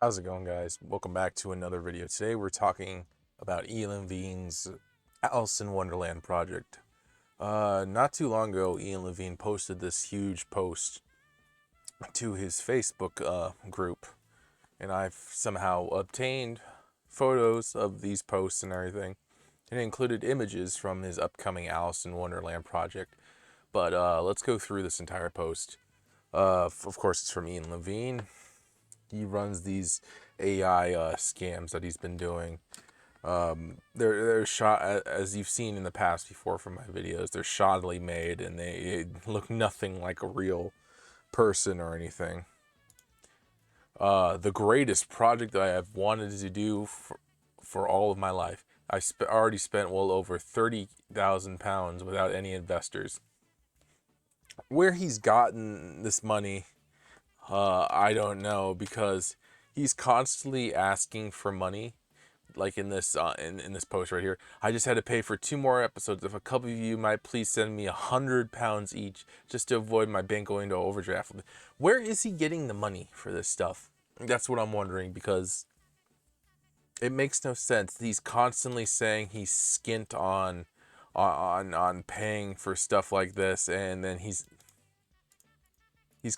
How's it going, guys? Welcome back to another video. Today we're talking about Ian Levine's Alice in Wonderland project. Not too long ago, Ian Levine posted this huge post to his Facebook group, and I've somehow obtained photos of these posts and everything, and it included images from his upcoming Alice in Wonderland project. But let's go through this entire post. Of course, it's from Ian Levine. He runs these AI scams that he's been doing. They're shot, as you've seen in the past before from my videos. They're shoddily made, and they look nothing like a real person or anything. The greatest project that I have wanted to do for all of my life. I already spent well over £30,000 without any investors. Where he's gotten this money, I don't know, because he's constantly asking for money. Like in this in this post right here, I just had to pay for 2 more episodes. If a couple of you might please send me £100 each, just to avoid my bank going into overdraft. Where is he getting the money for this stuff? That's what I'm wondering, because it makes no sense. He's constantly saying he's skint on paying for stuff like this, and then he's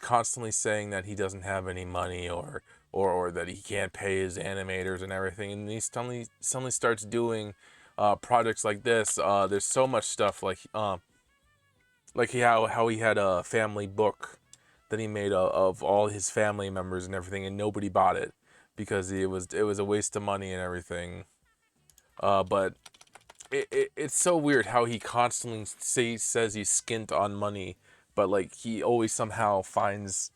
constantly saying that he doesn't have any money, or that he can't pay his animators and everything, and he suddenly starts doing projects like this. There's so much stuff like how he had a family book that he made of all his family members and everything, and nobody bought it because it was a waste of money and everything. But it's so weird how he constantly says he's skint on money, but like he always somehow finds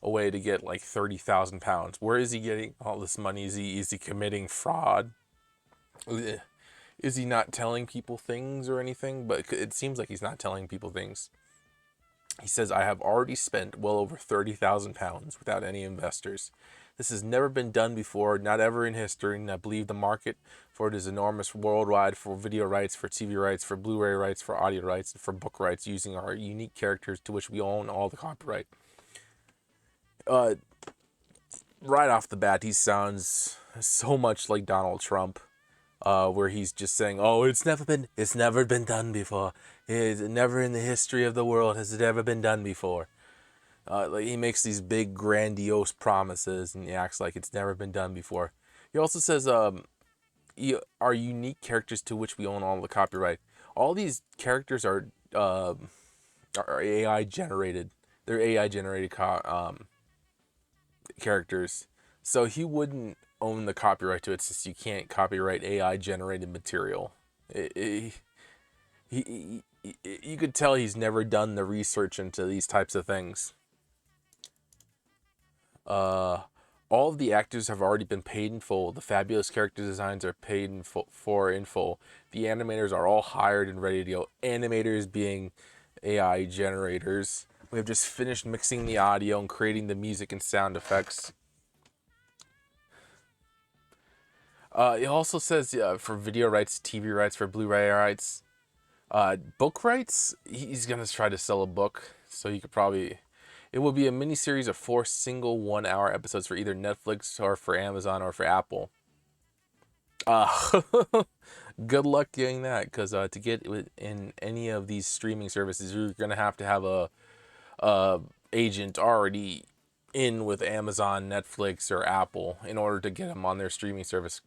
a way to get like £30,000. Where is he getting all this money? Is he committing fraud? Is he not telling people things or anything? But it seems like he's not telling people things. He says, I have already spent well over £30,000 without any investors. This has never been done before, not ever in history, and I believe the market for it is enormous worldwide, for video rights, for TV rights, for Blu-ray rights, for audio rights, and for book rights, using our unique characters to which we own all the copyright. Right off the bat, he sounds so much like Donald Trump, where he's just saying, "Oh, it's never been done before. It's never in the history of the world has it ever been done before." Like he makes these big, grandiose promises, and he acts like it's never been done before. He also says, "Our unique characters to which we own all the copyright." All these characters are AI generated. They're AI generated characters, so he wouldn't own the copyright to it, since you can't copyright AI generated material. You could tell he's never done the research into these types of things. All of the actors have already been paid in full. The fabulous character designs are paid in full. The animators are all hired and ready to go. Animators being AI generators. We have just finished mixing the audio and creating the music and sound effects. It also says for video rights, TV rights, for Blu-ray rights, book rights. He's gonna try to sell a book, so he could probably. It will be a mini-series of 4 single 1-hour episodes for either Netflix or for Amazon or for Apple. Good luck getting that, because to get in any of these streaming services, you're gonna have to have a agent already in with Amazon, Netflix, or Apple in order to get them on their streaming service.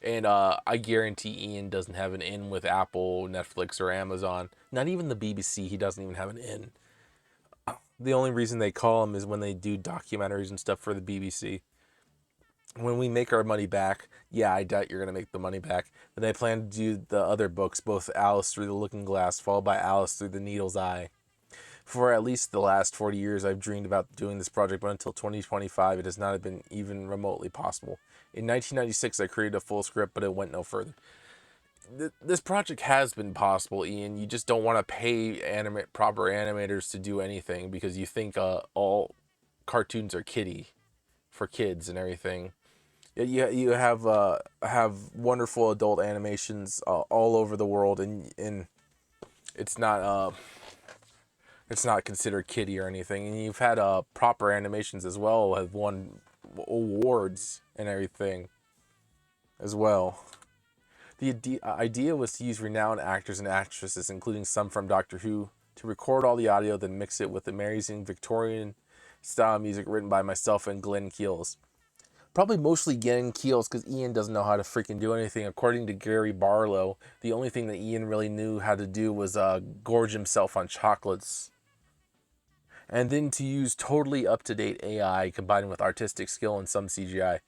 And I guarantee Ian doesn't have an in with Apple, Netflix, or Amazon. Not even the BBC, he doesn't even have an in. The only reason they call him is when they do documentaries and stuff for the BBC. When we make our money back, yeah, I doubt you're going to make the money back. Then they plan to do the other books, both Alice Through the Looking Glass, followed by Alice Through the Needle's Eye. For at least the last 40 years, I've dreamed about doing this project, but until 2025, it has not been even remotely possible. In 1996, I created a full script, but it went no further. This project has been possible, Ian. You just don't want to pay proper animators to do anything, because you think all cartoons are for kids and everything. You have wonderful adult animations all over the world, and it's not considered kiddie or anything. And you've had proper animations as well, have won awards and everything as well. The idea was to use renowned actors and actresses, including some from Doctor Who, to record all the audio, then mix it with amazing Victorian style music written by myself and Glenn Keels. Probably mostly Glenn Keels, because Ian doesn't know how to freaking do anything. According to Gary Barlow, the only thing that Ian really knew how to do was gorge himself on chocolates. And then to use totally up-to-date AI combined with artistic skill and some CGI.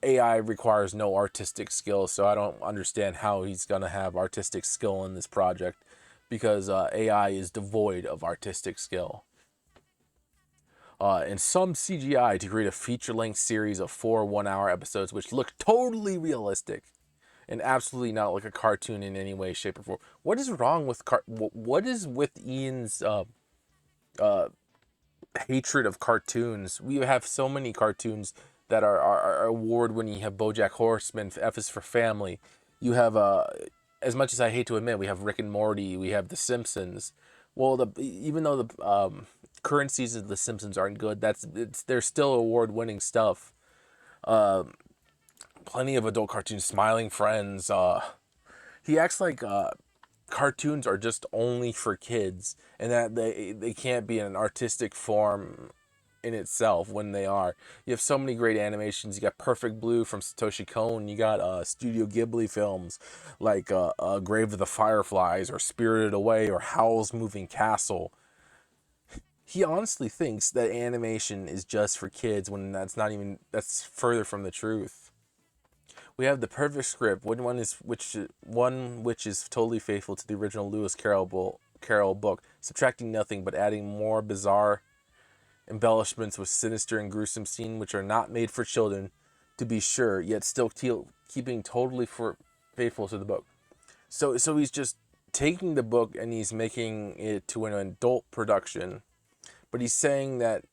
AI requires no artistic skill, so I don't understand how he's going to have artistic skill in this project, because AI is devoid of artistic skill. And some CGI to create a feature-length series of 4 one-hour episodes which look totally realistic and absolutely not like a cartoon in any way, shape, or form. What is wrong with what is with Ian's hatred of cartoons? We have so many cartoons that are award-winning. You have BoJack Horseman, F is for Family. You have, as much as I hate to admit, we have Rick and Morty. We have The Simpsons. Well, even though the current seasons of The Simpsons aren't good, they're still award-winning stuff. Plenty of adult cartoons, Smiling Friends. He acts like cartoons are just only for kids, and that they can't be in an artistic form in itself when they are. You have so many great animations. You got Perfect Blue from Satoshi Kon. You got Studio Ghibli films like Grave of the Fireflies or Spirited Away or Howl's Moving Castle. He honestly thinks that animation is just for kids when that's further from the truth. We have the perfect script, one which is totally faithful to the original Lewis Carroll book, subtracting nothing but adding more bizarre embellishments with sinister and gruesome scenes which are not made for children, to be sure, yet still keeping totally faithful to the book. So he's just taking the book and he's making it to an adult production, but he's saying that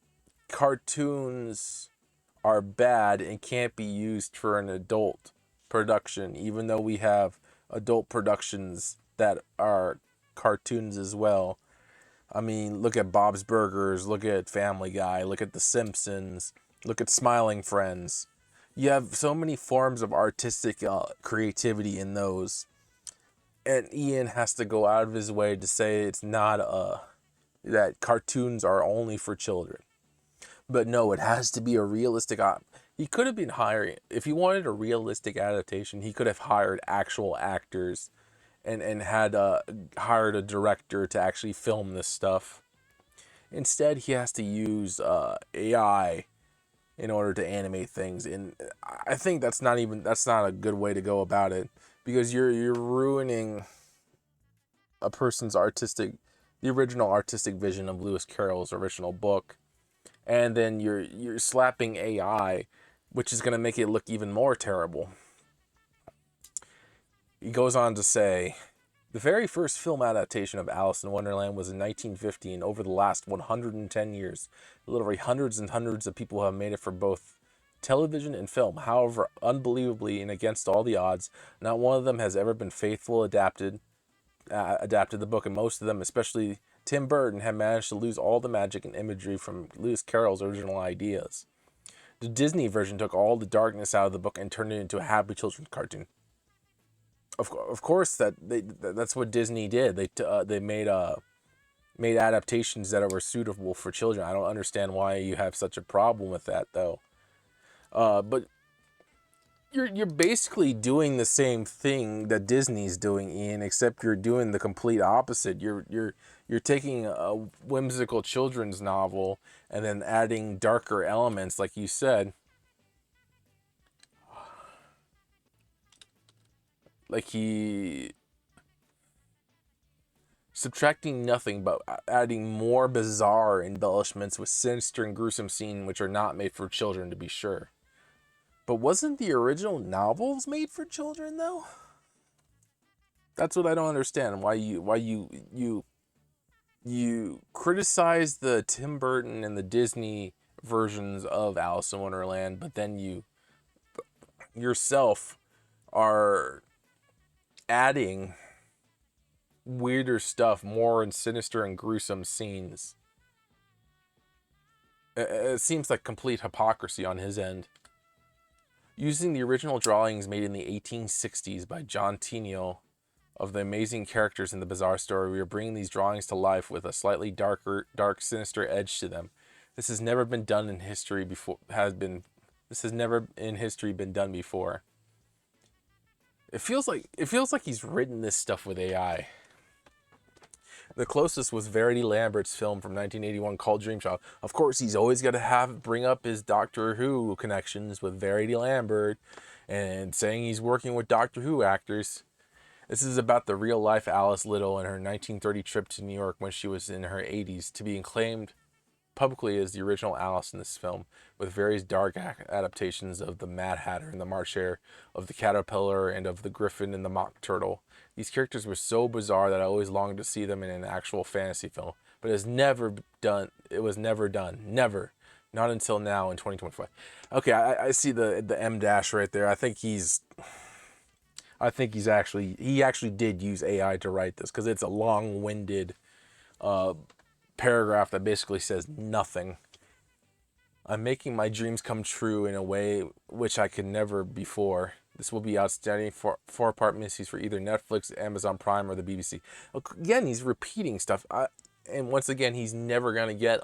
cartoons are bad and can't be used for an adult production, even though we have adult productions that are cartoons as well. I mean, look at Bob's Burgers, look at Family Guy, look at The Simpsons, look at Smiling Friends. You have so many forms of artistic creativity in those. And Ian has to go out of his way to say it's not that cartoons are only for children. But no, it has to be a realistic he could have been hiring, if he wanted a realistic adaptation, he could have hired actual actors and had hired a director to actually film this stuff. Instead, he has to use AI in order to animate things, and I think that's not a good way to go about it, because you're ruining a person's the original artistic vision of Lewis Carroll's original book, and then you're slapping AI, which is going to make it look even more terrible. He goes on to say, the very first film adaptation of Alice in Wonderland was in 1950, and over the last 110 years, literally hundreds and hundreds of people have made it for both television and film. However, unbelievably and against all the odds, not one of them has ever been faithful adapted the book, and most of them, especially Tim Burton, have managed to lose all the magic and imagery from Lewis Carroll's original ideas. The Disney version took all the darkness out of the book and turned it into a happy children's cartoon. Of course, that's what Disney did. They made adaptations that were suitable for children. I don't understand why you have such a problem with that, though. But you're basically doing the same thing that Disney's doing, Ian, except you're doing the complete opposite. You're taking a whimsical children's novel and then adding darker elements, like you said. Like subtracting nothing but adding more bizarre embellishments with sinister and gruesome scenes which are not made for children, to be sure. But wasn't the original novels made for children, though? That's what I don't understand. Why you criticize the Tim Burton and the Disney versions of Alice in Wonderland, but then you yourself are adding weirder stuff, more and sinister and gruesome scenes. It seems like complete hypocrisy on his end. Using the original drawings made in the 1860s by John Tenniel of the amazing characters in the bizarre story, we are bringing these drawings to life with a slightly dark, sinister edge to them. This has never been done in history before. This has never in history been done before. It feels like he's written this stuff with AI. The closest was Verity Lambert's film from 1981 called Dream Child. Of course, he's always got to bring up his Doctor Who connections with Verity Lambert and saying he's working with Doctor Who actors. This is about the real-life Alice Liddell and her 1930 trip to New York when she was in her 80s to be acclaimed publicly as the original Alice in this film, with various dark adaptations of the Mad Hatter and the March Hare, of the Caterpillar and of the Griffin and the Mock Turtle. These characters were so bizarre that I always longed to see them in an actual fantasy film, but it was never done. Never. Not until now in 2025. Okay, I see the M dash right there. He actually did use AI to write this because it's a long-winded paragraph that basically says nothing. I'm making my dreams come true in a way which I could never before. This will be outstanding four-part miniseries for either Netflix, Amazon Prime, or the BBC. Again, he's repeating stuff. And once again, he's never going to get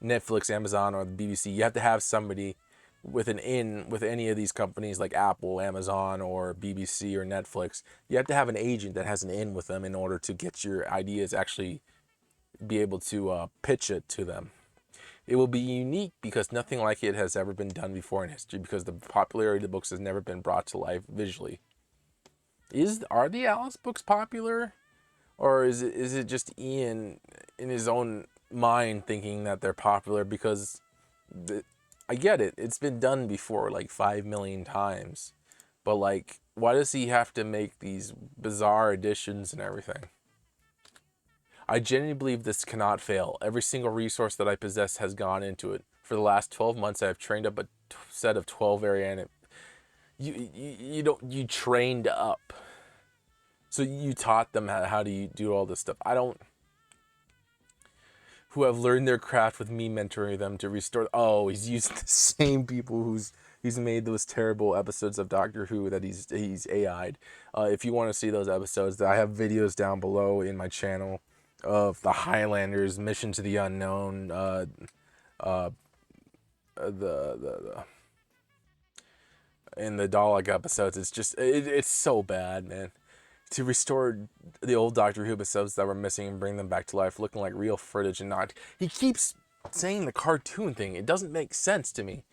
Netflix, Amazon, or the BBC. You have to have somebody with an in with any of these companies like Apple, Amazon, or BBC, or Netflix. You have to have an agent that has an in with them in order to get your ideas actually be able to pitch it to them. It will be unique because nothing like it has ever been done before in history, because the popularity of the books has never been brought to life visually. Are the Alice books popular, or is it just Ian in his own mind thinking that they're popular? Because I get it, it's been done before like 5 million times, but like, why does he have to make these bizarre additions and everything? I genuinely believe this cannot fail. Every single resource that I possess has gone into it. For the last 12 months, I have trained up a set of 12 area you trained up. So you taught them how to do all this stuff. Who have learned their craft with me mentoring them to restore. Oh, he's using the same people who's made those terrible episodes of Doctor Who that he's AI'd. If you want to see those episodes, I have videos down below in my channel of the Highlanders, Mission to the Unknown, the in the Dalek episodes. It's just it's so bad, man. To restore the old Doctor Who episodes that were missing and bring them back to life, looking like real footage and not. He keeps saying the cartoon thing. It doesn't make sense to me.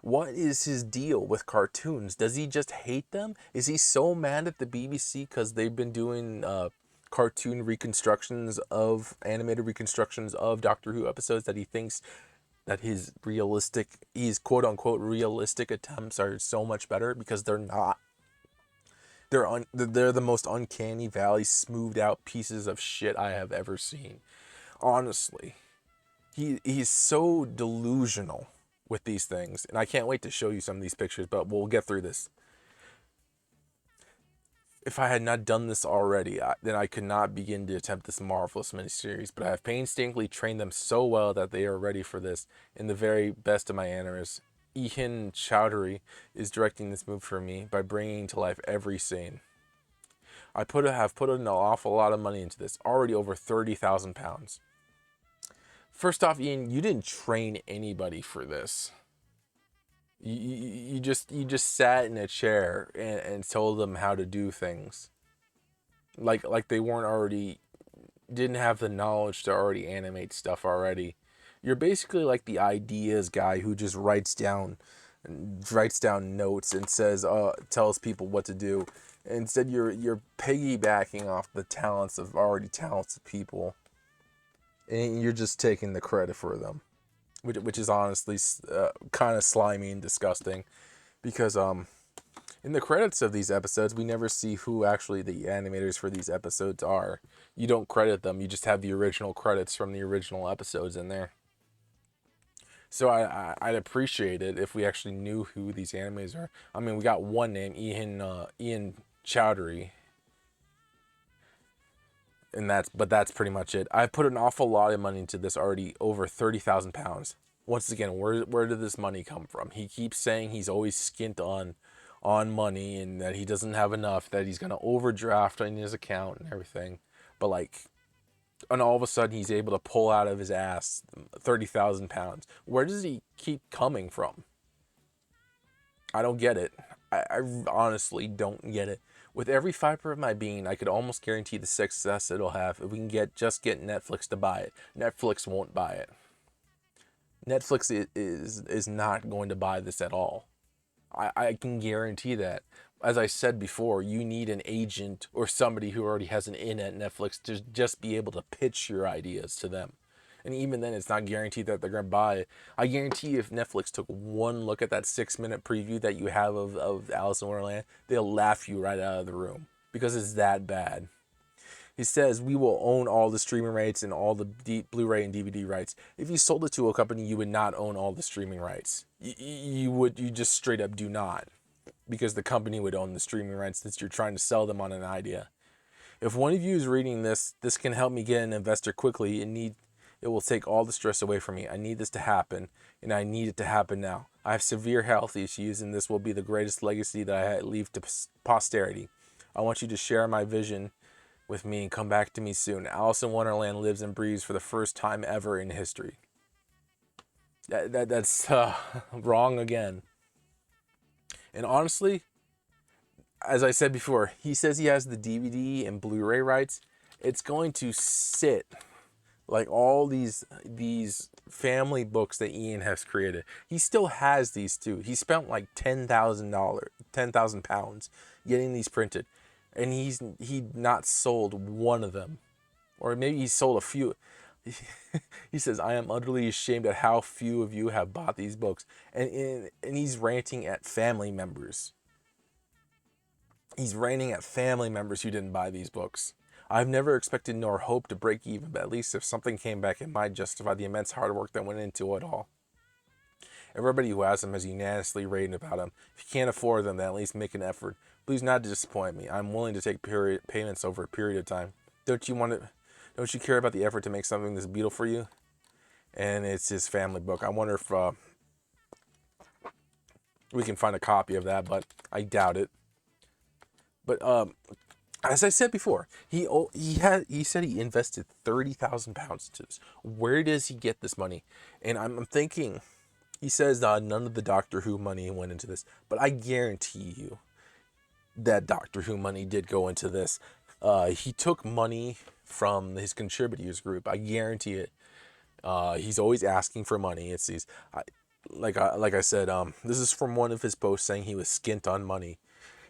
What is his deal with cartoons? Does he just hate them? Is he so mad at the BBC because they've been doing cartoon reconstructions of animated reconstructions of Doctor Who episodes that he thinks that his quote unquote realistic attempts are so much better? Because they're not. They're the most uncanny valley smoothed out pieces of shit I have ever seen. Honestly, he's so delusional with these things, and I can't wait to show you some of these pictures, but we'll get through this. If I had not done this already, then I could not begin to attempt this marvelous miniseries, but I have painstakingly trained them so well that they are ready for this in the very best of my animators. Ian Chowdhury is directing this move for me by bringing to life every scene. I have put an awful lot of money into this, already over £30,000. First off, Ian, you didn't train anybody for this. You just sat in a chair and told them how to do things. Like they didn't have the knowledge to already animate stuff already. You're basically like the ideas guy who just writes down notes and tells people what to do. Instead, you're piggybacking off the talents of already talented people, and you're just taking the credit for them, which is honestly kind of slimy and disgusting, because in the credits of these episodes, we never see who actually the animators for these episodes are. You don't credit them. You just have the original credits from the original episodes in there. So I'd appreciate it if we actually knew who these animators are. I mean, we got one name, Ian Chowdhury, but that's pretty much it. I put an awful lot of money into this already, over £30,000. once again, where did this money come from? He keeps saying he's always skint on money and that he doesn't have enough, that he's gonna overdraft in his account and everything. But like, and all of a sudden he's able to pull out of his ass 30,000 pounds. Where does he keep coming from? I don't get it. I honestly don't get it. With every fiber of my being, I could almost guarantee the success it'll have if we can just get Netflix to buy it. Netflix won't buy it. Netflix is not going to buy this at all. I can guarantee that. As I said before, you need an agent or somebody who already has an in at Netflix to just be able to pitch your ideas to them. And even then, it's not guaranteed that they're going to buy it. I guarantee if Netflix took one look at that 6-minute preview that you have of Alice in Wonderland, they'll laugh you right out of the room because it's that bad. He says, we will own all the streaming rights and all the Blu-ray and DVD rights. If you sold it to a company, you would not own all the streaming rights. You just straight up do not. Because the company would own the streaming rights since you're trying to sell them on an idea. If one of you is reading this, this can help me get an investor quickly. It will take all the stress away from me. I need this to happen, and I need it to happen now. I have severe health issues, and this will be the greatest legacy that I leave to posterity. I want you to share my vision with me and come back to me soon. Alice in Wonderland lives and breathes for the first time ever in history. That's wrong again. And honestly, as I said before, he says he has the DVD and Blu-ray rights. It's going to sit like all these family books that Ian has created. He still has these too. He spent like £10,000 getting these printed, and he not sold one of them, or maybe he sold a few. He says, I am utterly ashamed at how few of you have bought these books. And he's ranting at family members. He's ranting at family members who didn't buy these books. I've never expected nor hoped to break even, but at least if something came back, it might justify the immense hard work that went into it all. Everybody who has them has unanimously raved about them. If you can't afford them, then at least make an effort. Please not disappoint me. I'm willing to take payments over a period of time. Don't you care about the effort to make something this beautiful for you? And it's his family book. I wonder if we can find a copy of that, but I doubt it. But as I said before, he said he invested £30,000 into this. Where does he get this money? And I'm thinking, he says none of the Doctor Who money went into this, but I guarantee you that Doctor Who money did go into this. He took money from his contributors group. I guarantee it. He's always asking for money. Like I said, this is from one of his posts saying he was skint on money.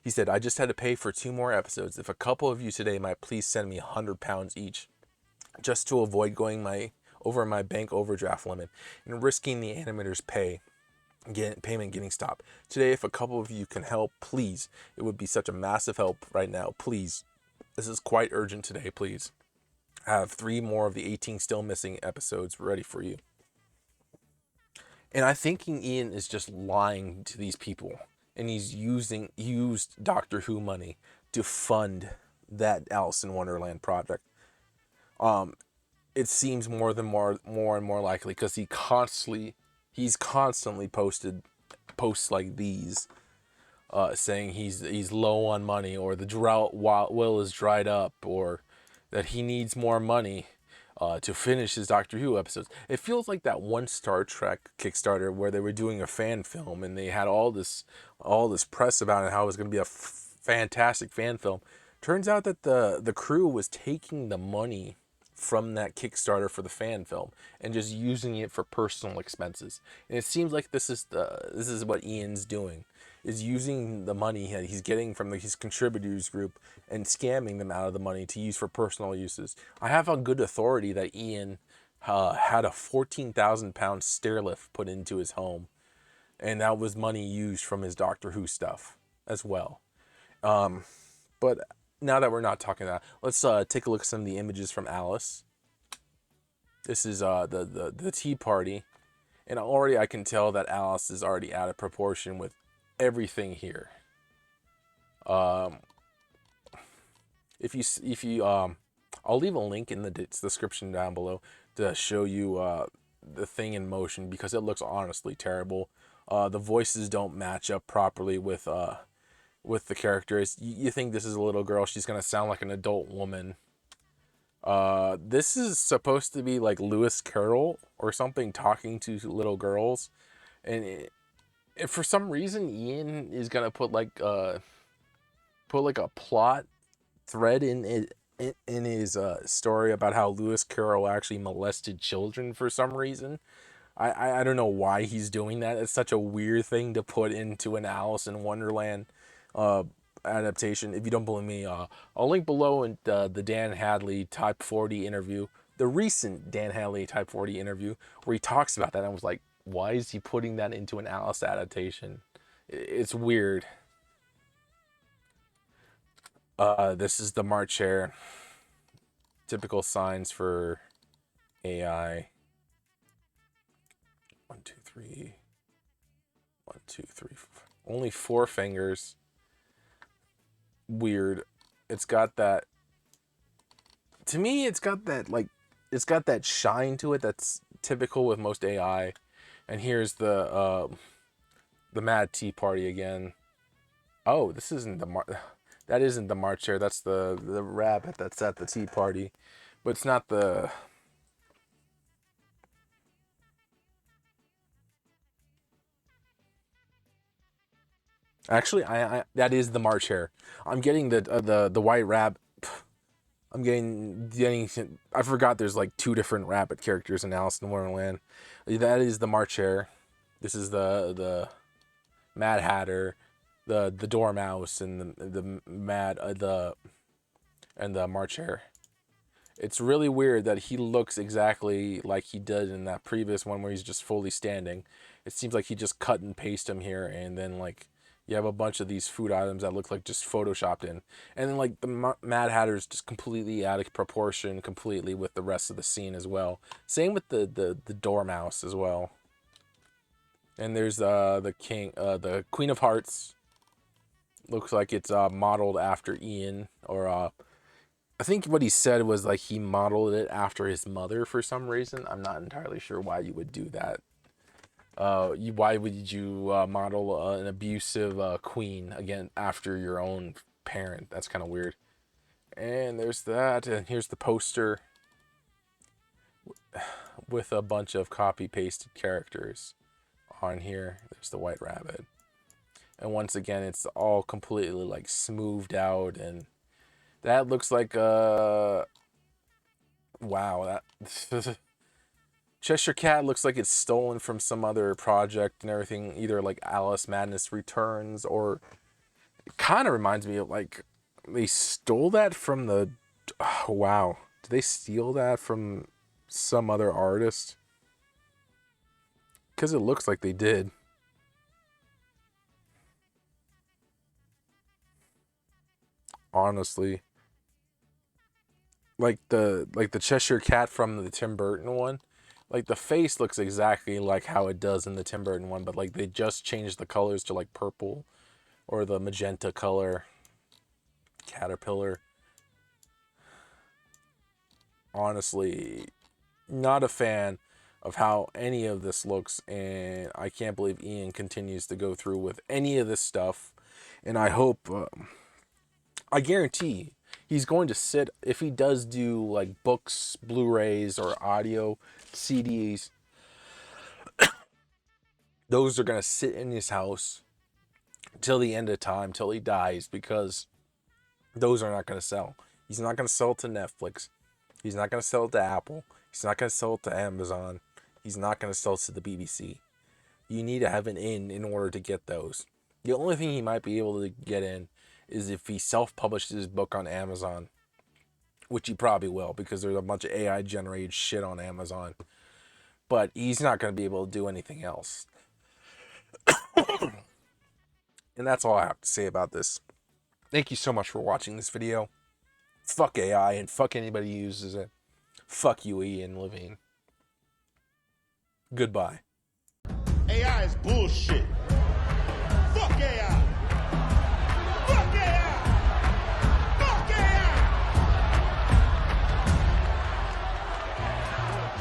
He said, I just had to pay for 2 more episodes. If a couple of you today might please send me £100 each, just to avoid going over my bank overdraft limit and risking the animator's payment getting stopped. Today, if a couple of you can help, please. It would be such a massive help right now. Please. This is quite urgent today, please. I have 3 more of the 18 still missing episodes ready for you. And I think Ian is just lying to these people. And he's used Doctor Who money to fund that Alice in Wonderland project. It seems more and more likely because he's constantly posted posts like these, saying he's low on money, or the drought well is dried up, or that he needs more money to finish his Doctor Who episodes. It feels like that one Star Trek Kickstarter where they were doing a fan film and they had all this press about it, how it was going to be a fantastic fan film. Turns out that the crew was taking the money from that Kickstarter for the fan film and just using it for personal expenses. And it seems like this is what Ian's doing, is using the money he's getting from his contributors group and scamming them out of the money to use for personal uses. I have on good authority that Ian had a £14,000 stair lift put into his home, and that was money used from his Doctor Who stuff as well. But now that we're not talking that, let's take a look at some of the images from Alice. This is the tea party, and already I can tell that Alice is already out of proportion with everything here. If you I'll leave a link in the description down below to show you the thing in motion because it looks honestly terrible. The voices don't match up properly with the characters. You think this is a little girl, she's gonna sound like an adult woman. This is supposed to be like Lewis Carroll or something talking to little girls, and for some reason Ian is gonna put like a plot thread in his story about how Lewis Carroll actually molested children for some reason. I don't know why he's doing that. It's such a weird thing to put into an Alice in Wonderland adaptation. If you don't believe me, I'll link below in the Dan Hadley Type 40 interview, the recent Dan Hadley Type 40 interview, where he talks about that. And I was like, why is he putting that into an Alice adaptation? It's weird. This is the March Hare. Typical signs for AI. 1, 2, 3. 1, 2, 3. Only 4 fingers. Weird. It's got that. To me, it's got that shine to it that's typical with most AI. And here's the Mad Tea Party again. Oh, this isn't that isn't the March Hare. That's the rabbit that's at the tea party, but it's not the. Actually, I that is the March Hare. I'm getting the white rabbit. I'm getting. I forgot there's like 2 different rabbit characters in Alice in Wonderland. That is the March Hare. This is the Mad Hatter, the Dormouse, and the March Hare. It's really weird that he looks exactly like he did in that previous one where he's just fully standing. It seems like he just cut and pasted him here, and then like you have a bunch of these food items that look like just photoshopped in, and then like the Mad Hatter is just completely out of proportion, completely with the rest of the scene as well. Same with the Dormouse as well. And there's the Queen of Hearts. Looks like it's modeled after Ian, or I think what he said was like he modeled it after his mother for some reason. I'm not entirely sure why you would do that. Why would you model an abusive queen again after your own parent? That's kind of weird. And there's that, and here's the poster with a bunch of copy pasted characters on here. There's the white rabbit, and once again it's all completely like smoothed out, and that looks like wow, that Cheshire Cat looks like it's stolen from some other project and everything, either like Alice Madness Returns, or it kind of reminds me of like they stole that from the wow, did they steal that from some other artist? Because it looks like they did. Honestly, like the Cheshire Cat from the Tim Burton one, like the face looks exactly like how it does in the Tim Burton one, but like they just changed the colors to like purple or the magenta color. Caterpillar. Honestly, not a fan of how any of this looks, and I can't believe Ian continues to go through with any of this stuff. And I hope, I guarantee he's going to sit, if he does do like books, Blu-rays, or audio CDs, those are going to sit in his house till the end of time, till he dies, because those are not going to sell. He's not going to sell it to Netflix. He's not going to sell it to Apple. He's not going to sell it to Amazon. He's not going to sell it to the BBC. You need to have an in order to get those. The only thing he might be able to get in is if he self-publishes his book on Amazon, which he probably will, because there's a bunch of AI-generated shit on Amazon. But he's not going to be able to do anything else. And that's all I have to say about this. Thank you so much for watching this video. Fuck AI and fuck anybody who uses it. Fuck you, Ian Levine. Goodbye. AI is bullshit.